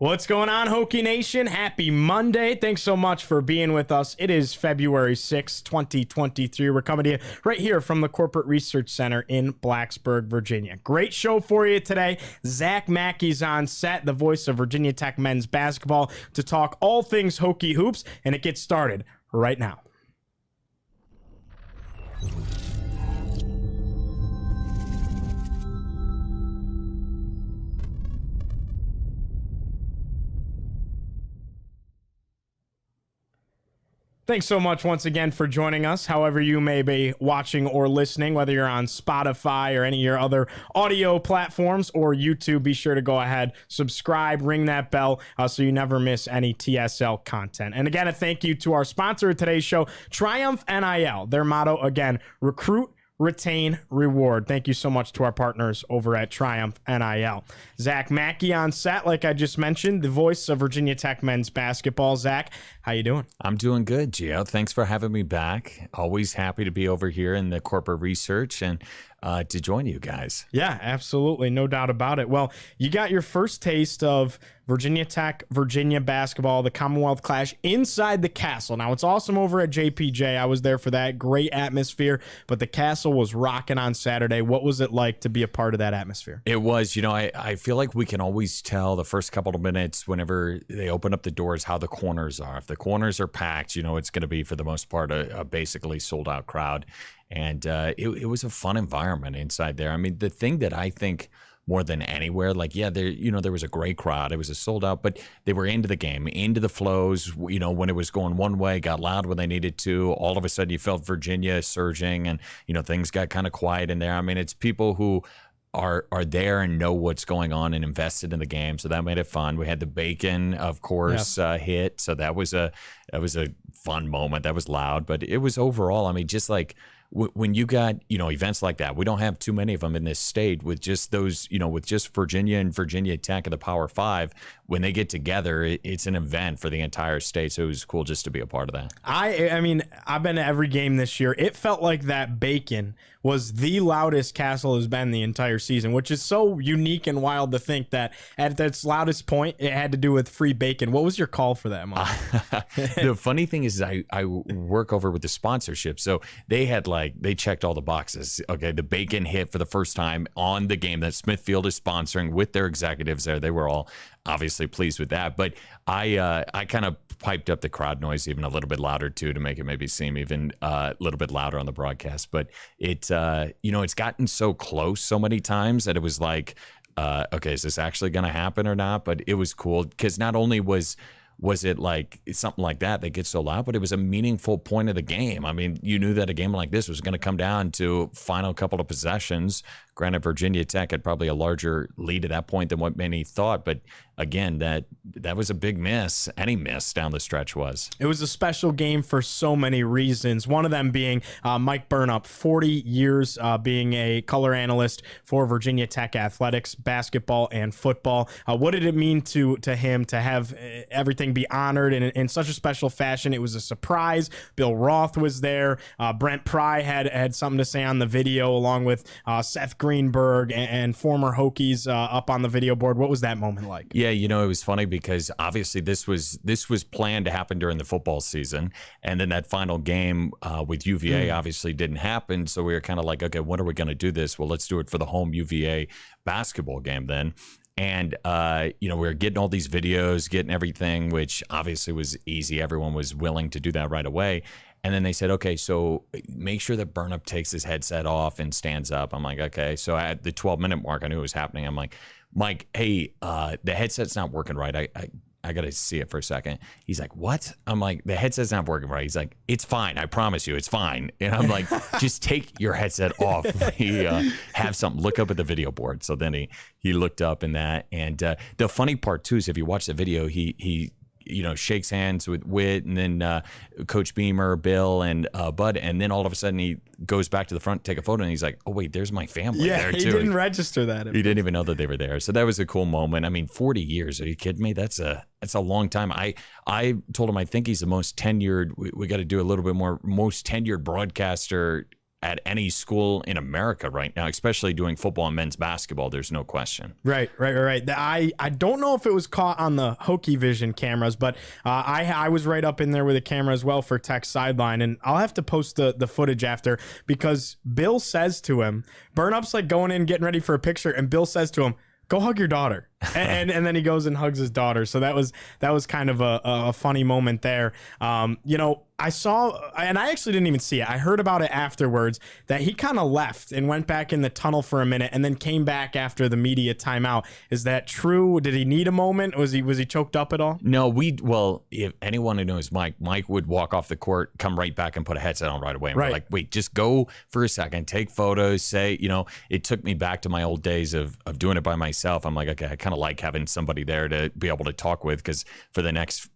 What's going on, Hokie Nation? Happy Monday. Thanks so much for being with us. It is February 6th, 2023. We're coming to you right here from the Corporate Research Center in Blacksburg, Virginia. Great show for you today. Zach Mackey's on set, the voice of Virginia Tech men's basketball, to talk all things Hokie hoops, and it gets started right now. Thanks so much once again for joining us, however you may be watching or listening, whether you're on Spotify or any of your other audio platforms or YouTube. Be sure to go ahead, subscribe, ring that bell so you never miss any TSL content. And again, a thank you to our sponsor of today's show, Triumph NIL. Their motto, again, recruit, retain, reward. Thank you so much to our partners over at Triumph NIL. Zach Mackey on set, like I just mentioned, the voice of Virginia Tech men's basketball. Zach, how you doing? I'm doing good, Gio. Thanks for having me back. Always happy to be over here in the corporate research and to join you guys. Yeah, absolutely. No doubt about it. Well, you got your first taste of Virginia Tech, Virginia basketball, the Commonwealth Clash inside the castle. Now, it's awesome over at JPJ. I was there for that. Great atmosphere, but the castle was rocking on Saturday. What was it like to be a part of that atmosphere? It was, I feel like we can always tell the first couple of minutes whenever they open up the doors how the corners are. If the corners are packed, it's going to be, for the most part, a basically sold out crowd. And it was a fun environment inside there. I mean, the thing that I think more than anywhere, there was a great crowd. It was a sold out, but they were into the game, into the flows. When it was going one way, got loud when they needed to. All of a sudden, you felt Virginia surging, and things got kind of quiet in there. I mean, it's people who are there and know what's going on and invested in the game, so that made it fun. We had the bacon, of course, hit, so that was a fun moment. That was loud, but it was overall, I mean, just like when you got, events like that, we don't have too many of them in this state with just those, with just Virginia and Virginia Tech of the Power Five. When they get together, it's an event for the entire state. So it was cool just to be a part of that. I mean, I've been to every game this year. It felt like that bacon was the loudest Castle has been the entire season, which is so unique and wild to think that at its loudest point, it had to do with free bacon. What was your call for that, Mike? The funny thing is I work over with the sponsorship. So they had they checked all the boxes. Okay, the bacon hit for the first time on the game that Smithfield is sponsoring with their executives there. They were all obviously pleased with that. But I kind of piped up the crowd noise even a little bit louder too to make it maybe seem even a little bit louder on the broadcast. But it's gotten so close so many times that it was like, okay, is this actually going to happen or not? But it was cool because not only was it like something like that gets so loud, but it was a meaningful point of the game. I mean, you knew that a game like this was going to come down to final couple of possessions. Granted, Virginia Tech had probably a larger lead at that point than what many thought, but again, that was a big miss. Any miss down the stretch was. It was a special game for so many reasons. One of them being Mike Burnop, 40 years being a color analyst for Virginia Tech athletics, basketball and football. What did it mean to him to have everything be honored in such a special fashion? It was a surprise. Bill Roth was there. Brent Pry had something to say on the video, along with Seth Greenberg and former Hokies up on the video board. What was that moment like? Yeah, it was funny because obviously this was planned to happen during the football season, and then that final game with UVA obviously didn't happen. So we were kind of like, okay, when are we going to do this? Well, let's do it for the home UVA basketball game then. And, we were getting all these videos, getting everything, which obviously was easy. Everyone was willing to do that right away. And then they said, okay, so make sure that Burnop takes his headset off and stands up. I'm like, okay. So at the 12-minute mark, I knew it was happening. I'm like, Mike, hey, the headset's not working right. I got to see it for a second. He's like, what? I'm like, the headset's not working right. He's like, it's fine. I promise you, it's fine. And I'm like, just take your headset off. Have something. Look up at the video board. So then he looked up in that. And the funny part, too, is if you watch the video, he shakes hands with Witt and then Coach Beamer, Bill, and Bud. And then all of a sudden he goes back to the front, take a photo, and he's like, oh, wait, there's my family there, too. He didn't register that. He didn't even know that they were there. So that was a cool moment. I mean, 40 years. Are you kidding me? That's a long time. I told him I think he's the most tenured. We got to do a little bit more, most tenured broadcaster at any school in America right now, especially doing football and men's basketball. There's no question. Right. I don't know if it was caught on the Hokie Vision cameras, but I was right up in there with a camera as well for Tech's sideline, and I'll have to post the footage after, because Bill says to him, Burnop's like going in getting ready for a picture, and Bill says to him, "Go hug your daughter," and then he goes and hugs his daughter. So that was kind of a funny moment there. I saw, and I actually didn't even see it, I heard about it afterwards, that he kind of left and went back in the tunnel for a minute and then came back after the media timeout. Is that true? Did he need a moment? Was he choked up at all? No, if anyone who knows Mike would walk off the court, come right back and put a headset on right away. And we're like, wait, just go for a second, take photos, say, it took me back to my old days of doing it by myself. I'm like, okay, I kind of like having somebody there to be able to talk with, because for the next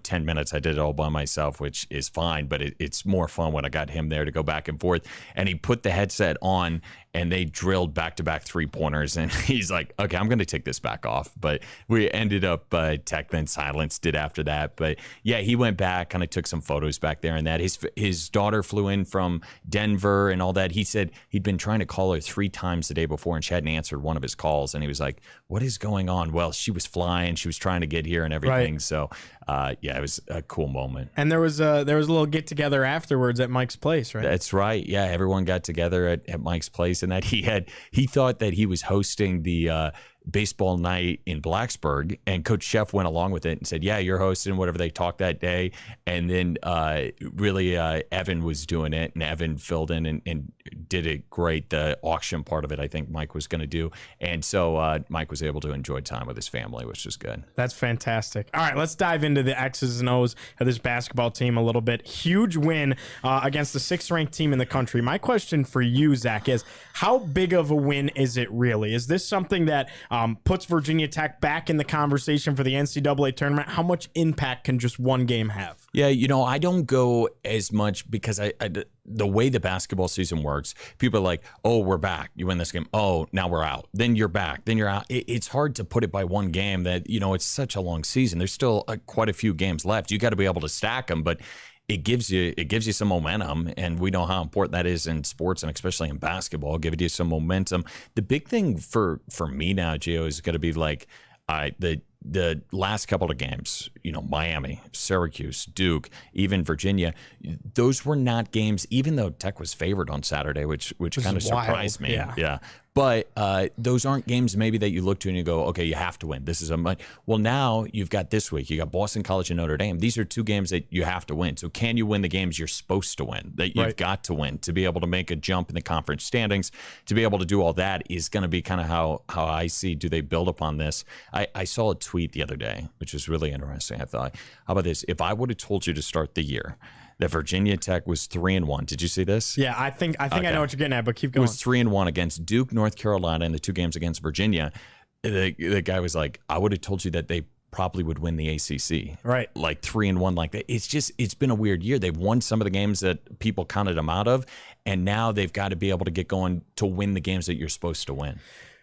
10 minutes, I did it all by myself, which is fine, but it's more fun when I got him there to go back and forth. And he put the headset on, and they drilled back-to-back three-pointers, and he's like, okay, I'm going to take this back off. But we ended up, Tech then silenced it after that. But yeah, he went back, kind of took some photos back there and that. His daughter flew in from Denver and all that. He said he'd been trying to call her 3 times the day before, and she hadn't answered one of his calls. And he was like, what is going on? Well, she was flying. She was trying to get here and everything. Right. So, yeah, it was a cool moment. And there was a little get together afterwards at Mike's place, right? That's right. Yeah, everyone got together at Mike's place, and that he thought that he was hosting the baseball night in Blacksburg, and Coach Sheff went along with it and said, yeah, you're hosting whatever they talked that day. And then really Evan was doing it, and Evan filled in and did it great. The auction part of it, I think Mike was going to do. And so Mike was able to enjoy time with his family, which was good. That's fantastic. All right, let's dive into the X's and O's of this basketball team a little bit. Huge win against the 6th-ranked team in the country. My question for you, Zach, is how big of a win is it really? Is this something that puts Virginia Tech back in the conversation for the NCAA tournament? How much impact can just one game have? Yeah, I don't go as much, because the way the basketball season works, people are like, oh, we're back. You win this game. Oh, now we're out. Then you're back. Then you're out. It's hard to put it by one game that, it's such a long season. There's still quite a few games left. You got to be able to stack them, but it gives you some momentum, and we know how important that is in sports, and especially in basketball, giving you some momentum. The big thing for me now, Gio, is going to be like the last couple of games, Miami, Syracuse, Duke, even Virginia, those were not games, even though Tech was favored on Saturday, which kind of surprised me. Yeah. But those aren't games maybe that you look to and you go, okay, you have to win. This is well, now you've got this week. You got Boston College and Notre Dame. These are 2 games that you have to win. So can you win the games you're supposed to win, that you've got to win, to be able to make a jump in the conference standings, to be able to do all that is going to be kind of how I see, do they build upon this? I saw a tweet the other day, which was really interesting. I thought, how about this? If I would have told you to start the year that Virginia Tech was 3-1. Did you see this? Yeah, I think okay. I know what you're getting at, but keep going. It was 3-1 against Duke, North Carolina, in the 2 games against Virginia. The guy was like, I would have told you that they probably would win the ACC. Right. Like 3-1 like that. It's been a weird year. They've won some of the games that people counted them out of, and now they've got to be able to get going to win the games that you're supposed to win.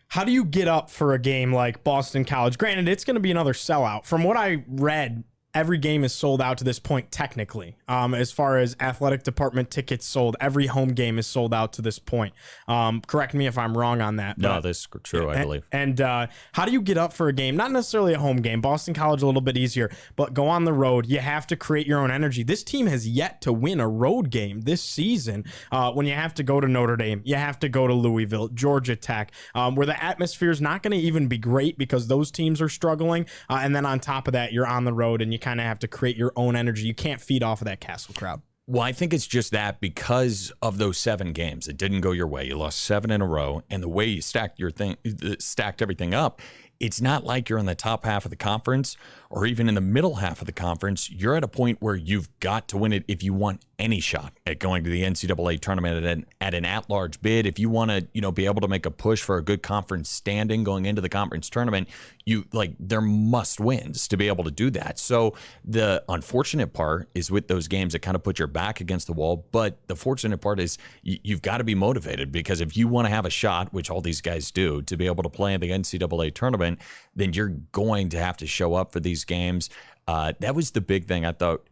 How do you get up for a game like Boston College? Granted, it's going to be another sellout. From what I read, every game is sold out to this point, technically. As far as athletic department tickets sold, every home game is sold out to this point. Correct me if I'm wrong on that. No, that's true, I believe. And how do you get up for a game? Not necessarily a home game. Boston College a little bit easier, but go on the road. You have to create your own energy. This team has yet to win a road game this season. When you have to go to Notre Dame, you have to go to Louisville, Georgia Tech, where the atmosphere is not going to even be great because those teams are struggling. And then on top of that, you're on the road and you kind of have to create your own energy. You can't feed off of that Castle crowd. Well, I think it's just that because of those 7 games, it didn't go your way. You lost 7 in a row, and the way you stacked everything up, it's not like you're in the top half of the conference or even in the middle half of the conference. You're at a point where you've got to win it if you want any shot at going to the NCAA tournament at an at-large bid. If you want to, be able to make a push for a good conference standing going into the conference tournament, there must wins to be able to do that. So the unfortunate part is with those games that kind of put your back against the wall. But the fortunate part is you've got to be motivated, because if you want to have a shot, which all these guys do, to be able to play in the NCAA tournament, then you're going to have to show up for these games. That was the big thing. I thought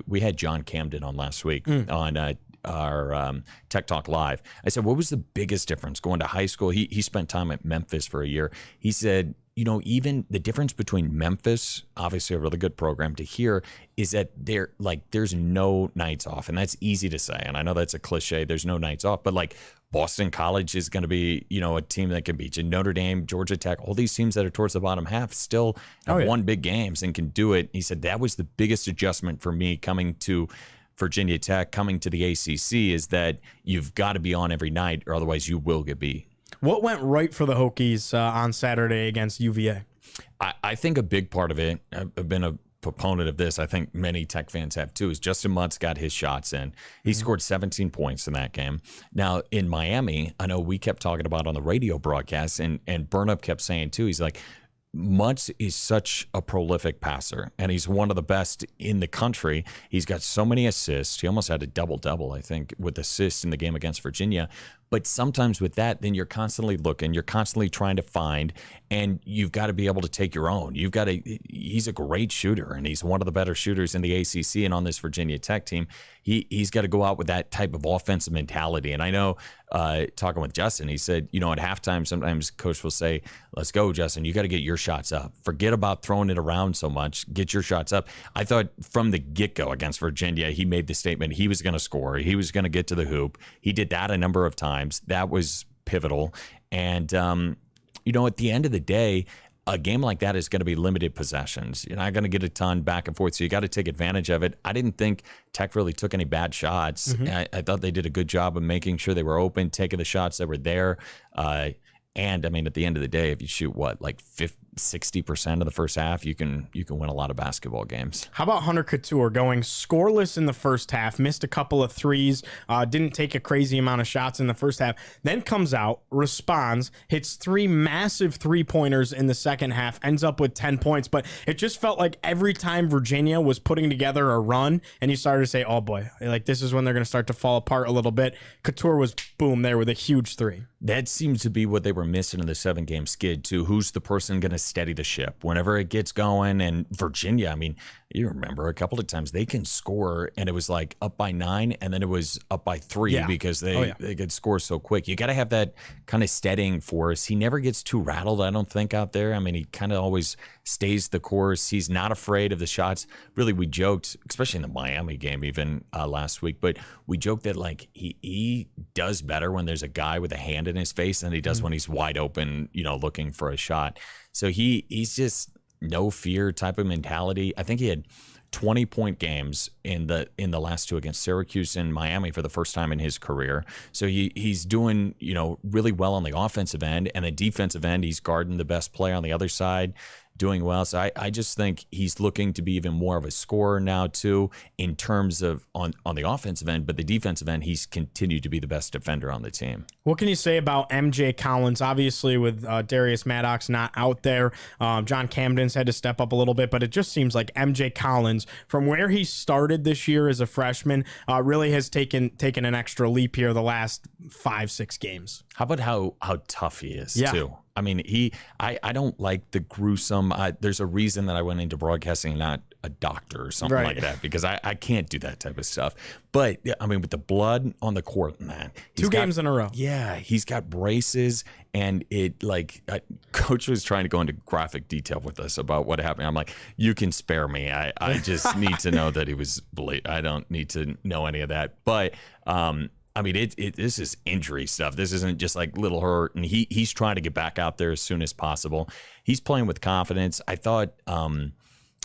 we had John Camden on last week on our Tech Talk Live. I said, what was the biggest difference going to high school? He spent time at Memphis for a year. He said, even the difference between Memphis, obviously a really good program, to here is that there's no nights off. And that's easy to say. And I know that's a cliche. There's no nights off. But like Boston College is going to be, a team that can beat you. Notre Dame, Georgia Tech, all these teams that are towards the bottom half still have won big games and can do it. He said that was the biggest adjustment for me coming to Virginia Tech, coming to the ACC, is that you've got to be on every night or otherwise you will get beat. What went right for the Hokies on Saturday against UVA? I think a big part of it, I've been a proponent of this, I think many Tech fans have too, is Justin Muntz got his shots in. He scored 17 points in that game. Now, in Miami, I know we kept talking about on the radio broadcast, and Burnop kept saying too, he's like, Muntz is such a prolific passer, and he's one of the best in the country. He's got so many assists. He almost had a double-double, I think, with assists in the game against Virginia. But sometimes with that, then you're constantly looking, you're constantly trying to find, and you've got to be able to take your own. He's a great shooter, and he's one of the better shooters in the ACC and on this Virginia Tech team. He's got to go out with that type of offensive mentality. And I know, talking with Justin, he said, at halftime, sometimes coach will say, let's go, Justin, you got to get your shots up. Forget about throwing it around so much. Get your shots up. I thought from the get-go against Virginia, he made the statement he was going to score. He was going to get to the hoop. He did that a number of times. That was pivotal. And, at the end of the day, a game like that is going to be limited possessions. You're not going to get a ton back and forth, so you got to take advantage of it. I didn't think Tech really took any bad shots. I thought they did a good job of making sure they were open, taking the shots that were there. And I mean, at the end of the day, if you shoot 60% of the first half, you can win a lot of basketball games. How about Hunter Cattoor going scoreless in the first half, missed a couple of threes, didn't take a crazy amount of shots in the first half, then comes out, responds, hits 3 massive three-pointers in the second half, ends up with 10 points. But it just felt like every time Virginia was putting together a run and you started to say, oh boy, like this is when they're going to start to fall apart a little bit, Cattoor was boom there with a huge 3. That seems to be what they were missing in the 7-game skid too. Who's the person going to steady the ship whenever it gets going? And Virginia, I mean, you remember a couple of times they can score and it was like up by 9 and then it was up by 3 because they could score so quick. You got to have that kind of steadying force. He never gets too rattled, I don't think, out there. I mean, he kind of always stays the course. He's not afraid of the shots. Really, we joked, especially in the Miami game even last week, but we joked that like he does better when there's a guy with a hand in his face than he does when he's wide open, looking for a shot. So he's just no fear type of mentality. I think he had 20-point games in the last 2 against Syracuse and Miami for the first time in his career. So he's doing, really well on the offensive end, and the defensive end, he's guarding the best player on the other side, doing well. So I just think he's looking to be even more of a scorer now too, in terms of on the offensive end, but the defensive end, he's continued to be the best defender on the team. What can you say about MJ Collins? Obviously with Darius Maddox not out there, John Camden's had to step up a little bit, but it just seems like MJ Collins, from where he started this year as a freshman, really has taken an extra leap here the last 5-6 games. How about how tough he is too? I mean, I don't like the gruesome. There's a reason that I went into broadcasting, not a doctor or something like that, because I can't do that type of stuff. But I mean, with the blood on the court, man, 2 games in a row. Yeah, he's got braces, and coach was trying to go into graphic detail with us about what happened. I'm like, you can spare me. I just need to know that he was bleed. I don't need to know any of that. But I mean, this is injury stuff. This isn't just like little hurt, and he's trying to get back out there as soon as possible. He's playing with confidence. I thought,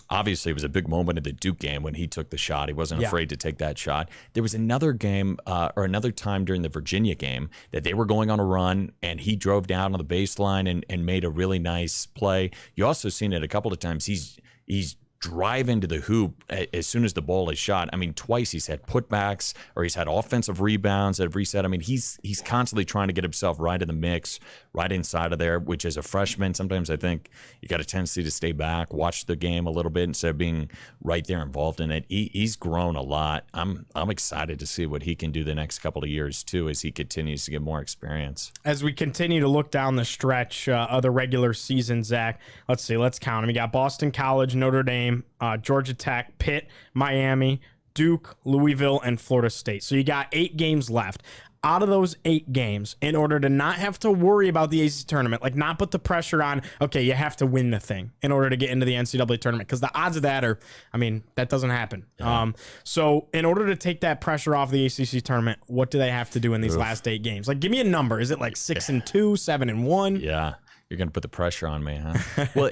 obviously, it was a big moment in the Duke game when he took the shot. He wasn't afraid to take that shot. There was another game or another time during the Virginia game that they were going on a run, and he drove down on the baseline and made a really nice play. You also seen it a couple of times. He's drive into the hoop as soon as the ball is shot. I mean, twice he's had putbacks or he's had offensive rebounds that have reset. I mean, he's constantly trying to get himself right in the mix, right inside of there, which as a freshman, sometimes I think you got a tendency to stay back, watch the game a little bit instead of being right there involved in it. He's grown a lot. I'm excited to see what he can do the next couple of years too, as he continues to get more experience. As we continue to look down the stretch of the regular season, Zach, let's count them. You got Boston College, Notre Dame, Georgia Tech, Pitt, Miami, Duke, Louisville, and Florida State. So you got 8 games left. Out of those 8 games, in order to not have to worry about the ACC tournament, like not put the pressure on, okay, you have to win the thing in order to get into the NCAA tournament, because the odds of that are, I mean, that doesn't happen. Yeah. So in order to take that pressure off the ACC tournament, what do they have to do in these last 8 games? Like, give me a number. Is it like 6-2, 7-1? Yeah, you're going to put the pressure on me, huh? Well,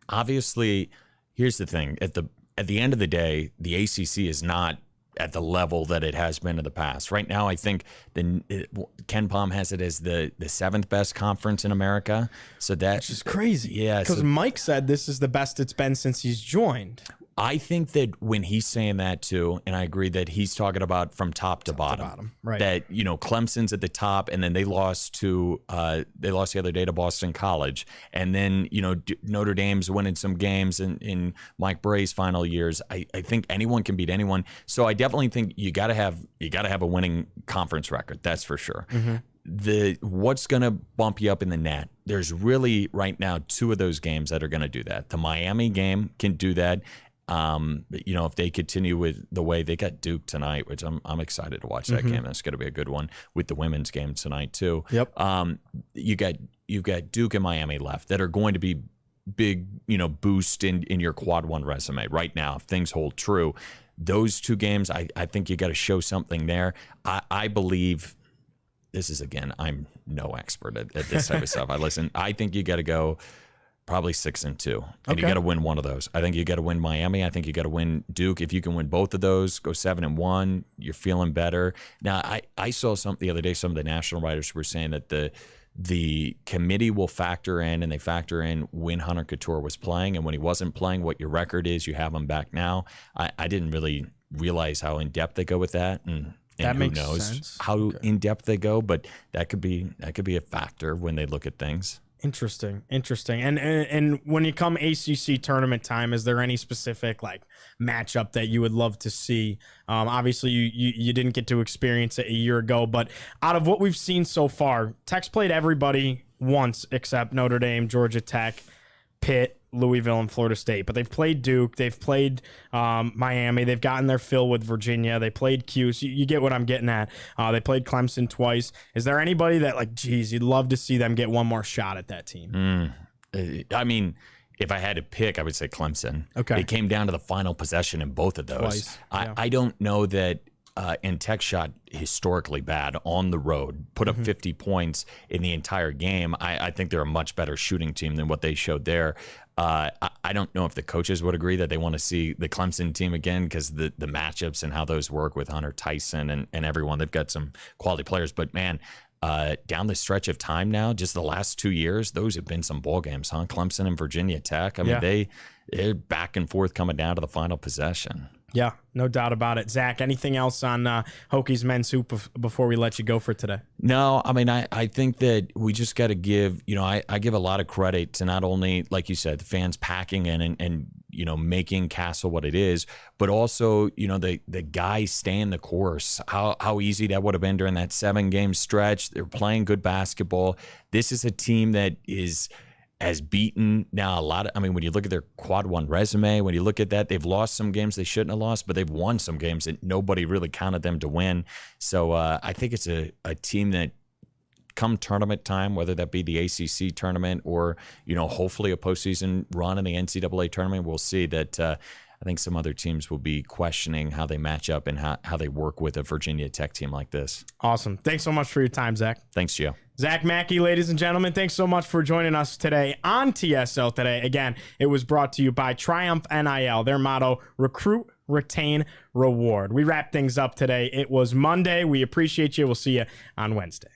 obviously, here's the thing. At the end of the day, the ACC is not at the level that it has been in the past. Right now, I think Ken Palm has it as the 7th best conference in America. So that's just crazy. Yeah. Because Mike said this is the best it's been since he's joined. I think that when he's saying that too, and I agree that he's talking about from top to bottom. Right. That, Clemson's at the top, and then they lost the other day to Boston College, and then Notre Dame's winning some games in Mike Bray's final years. I think anyone can beat anyone. So I definitely think you got to have a winning conference record. That's for sure. Mm-hmm. What's going to bump you up in the net? There's really right now 2 of those games that are going to do that. The Miami game can do that. If they continue with the way they got Duke tonight, which I'm excited to watch that game. That's going to be a good one with the women's game tonight too. Yep. You've got Duke and Miami left that are going to be big, boost in your quad 1 resume right now. If things hold true, those 2 games, I think you got to show something there. I believe this is, again, I'm no expert at this type of stuff. I think you got to go probably 6-2, and you got to win one of those. I think you got to win Miami. I think you got to win Duke. If you can win both of those, go 7-1. You're feeling better. Now, I saw something the other day. Some of the national writers were saying that the committee will factor in, and they factor in when Hunter Cattoor was playing, and when he wasn't playing, what your record is. You have him back now. I didn't really realize how in depth they go with that, and that who makes knows sense. How in depth they go, but that could be a factor when they look at things. Interesting. And when you come ACC tournament time, is there any specific matchup that you would love to see? Obviously, you didn't get to experience it a year ago, but out of what we've seen so far, Tech's played everybody once except Notre Dame, Georgia Tech, Pitt, Louisville, and Florida State. But they've played Duke, they've played Miami, they've gotten their fill with Virginia, they played Q. So you get what I'm getting at. They played Clemson twice. Is there anybody that you'd love to see them get one more shot at that team? I mean, if I had to pick, I would say Clemson. Okay. It came down to the final possession in both of those. Twice. Yeah. I don't know that. And Tech shot historically bad on the road, put up 50 points in the entire game. I think they're a much better shooting team than what they showed there. I don't know if the coaches would agree that they want to see the Clemson team again, because the matchups and how those work with Hunter Tyson and everyone. They've got some quality players. But, man, down the stretch of time now, just the last 2 years, those have been some ball games, huh? Clemson and Virginia Tech. I mean, they're back and forth coming down to the final possession. Yeah, no doubt about it. Zach, anything else on Hokies men's hoop before we let you go for today? No, I mean, I think that we just got to give, I give a lot of credit to not only, like you said, the fans packing in and making Castle what it is, but also, the guys staying the course. How easy that would have been during that 7-game stretch. They're playing good basketball. This is a team that has beaten now when you look at their quad 1 resume, when you look at that, they've lost some games they shouldn't have lost, but they've won some games that nobody really counted them to win. So I think it's a team that come tournament time, whether that be the ACC tournament or, hopefully a postseason run in the NCAA tournament, we'll see that I think some other teams will be questioning how they match up and how they work with a Virginia Tech team like this. Awesome. Thanks so much for your time, Zach. Thanks, Gio. Zach Mackey, ladies and gentlemen, thanks so much for joining us today on TSL Today. Again, it was brought to you by Triumph NIL. Their motto, recruit, retain, reward. We wrap things up today. It was Monday. We appreciate you. We'll see you on Wednesday.